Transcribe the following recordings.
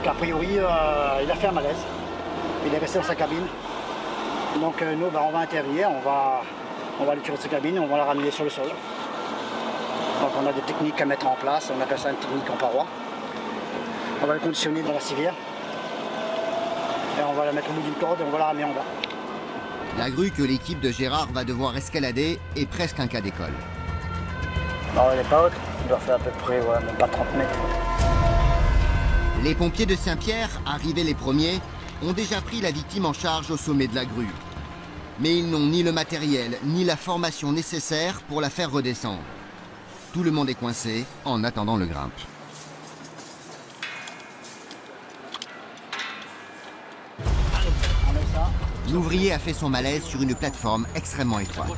Donc a priori, il a fait un malaise. Il est resté dans sa cabine. Donc nous, on va intervenir, on va le tirer de sa cabine et on va la ramener sur le sol. Donc on a des techniques à mettre en place, on appelle ça une technique en paroi. On va le conditionner dans la civière. Et on va la mettre au bout d'une corde et on va la ramener en bas. La grue que l'équipe de Gérard va devoir escalader est presque un cas d'école. Non, elle n'est pas haute, il doit faire à peu près, ouais, même pas 30 mètres. Les pompiers de Saint-Pierre, arrivés les premiers, ont déjà pris la victime en charge au sommet de la grue. Mais ils n'ont ni le matériel, ni la formation nécessaire pour la faire redescendre. Tout le monde est coincé en attendant le grimpe. L'ouvrier a fait son malaise sur une plateforme extrêmement étroite.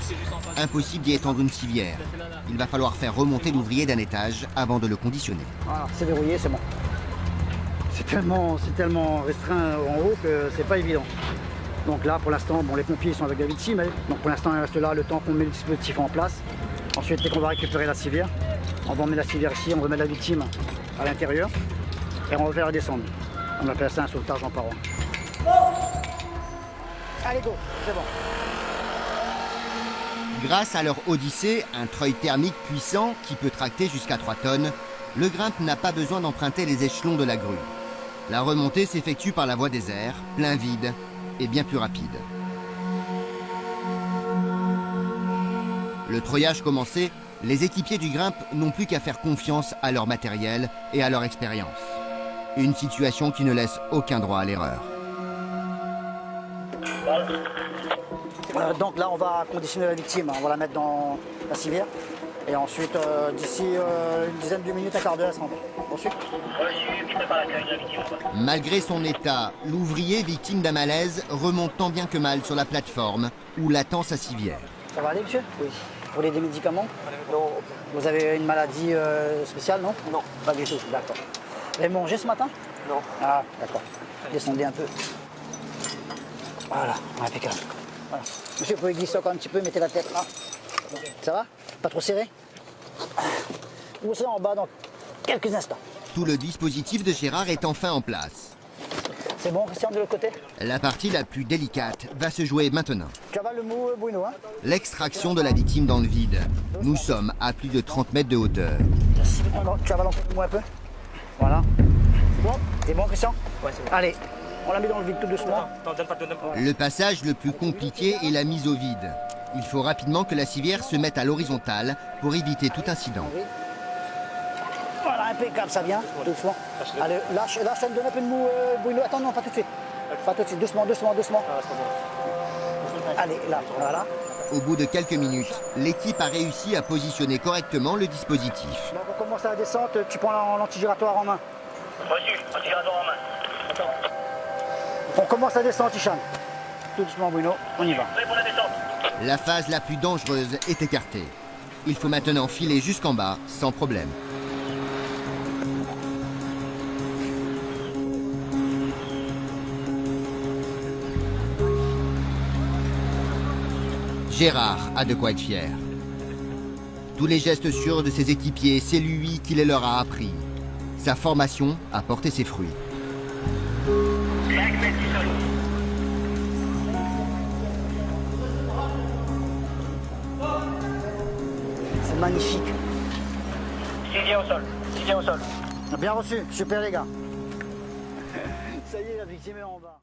Impossible d'y étendre une civière. Il va falloir faire remonter l'ouvrier d'un étage avant de le conditionner. Voilà, c'est verrouillé, c'est bon. C'est tellement restreint en haut que c'est pas évident. Donc là, pour l'instant, bon, les pompiers sont avec la victime. Donc pour l'instant, il reste là le temps qu'on met le dispositif en place. Ensuite, dès qu'on va récupérer la civière, on va mettre la civière ici, on va mettre la victime à l'intérieur et on va faire la descendre. On appelle ça un sauvetage en paroi. Allez, go, c'est bon. Grâce à leur Odyssée, un treuil thermique puissant qui peut tracter jusqu'à 3 tonnes, le grimpe n'a pas besoin d'emprunter les échelons de la grue. La remontée s'effectue par la voie des airs, plein vide et bien plus rapide. Le treuillage commencé, les équipiers du grimpe n'ont plus qu'à faire confiance à leur matériel et à leur expérience. Une situation qui ne laisse aucun droit à l'erreur. Donc là, on va conditionner la victime, on va la mettre dans la civière. Et ensuite, d'ici une dizaine de minutes, un quart d'heure, elle s'en va. Ensuite. Malgré son état, l'ouvrier victime d'un malaise remonte tant bien que mal sur la plateforme où l'attend sa civière. Ça va aller, monsieur? Oui. Vous voulez des médicaments? Non. Vous avez une maladie spéciale, non? Non. Pas du tout, d'accord. Vous avez mangé ce matin? Non. Ah, d'accord. Descendez un peu. Voilà, impeccable. Voilà. Monsieur, vous pouvez glisser encore un petit peu, mettez la tête là. Ça va? Pas trop serré? Vous serez en bas dans quelques instants. Tout le dispositif de Gérard est enfin en place. C'est bon, Christian, de l'autre côté? La partie la plus délicate va se jouer maintenant. Tu avales le mou, Bruno, hein? L'extraction de la victime dans le vide. Nous sommes à plus de 30 mètres de hauteur. Tu avales encore le mou un peu? Voilà. C'est bon? C'est bon, Christian? Ouais, c'est bon. Allez, on la met dans le vide tout doucement. Non, donne pas. Le passage le plus compliqué est la mise au vide. Il faut rapidement que la civière se mette à l'horizontale pour éviter tout incident. Voilà, impeccable, ça vient, doucement. Allez, lâche, ça me donne un peu de mou, Bruno. Attends, non, pas tout de suite. Pas tout de suite, doucement. Allez, là, voilà. Au bout de quelques minutes, l'équipe a réussi à positionner correctement le dispositif. Donc on commence à la descente, tu prends l'antigiratoire en main. Reçu, antigiratoire en main. Attends. On commence à descendre, Tichan. Tout doucement, Bruno, on y va. Prêt pour la descente. La phase la plus dangereuse est écartée. Il faut maintenant filer jusqu'en bas, sans problème. Gérard a de quoi être fier. Tous les gestes sûrs de ses équipiers, c'est lui qui les leur a appris. Sa formation a porté ses fruits. 5 mètres du sol. C'est magnifique. Civière au sol. Bien reçu, super les gars. Ça y est, la victime est en bas.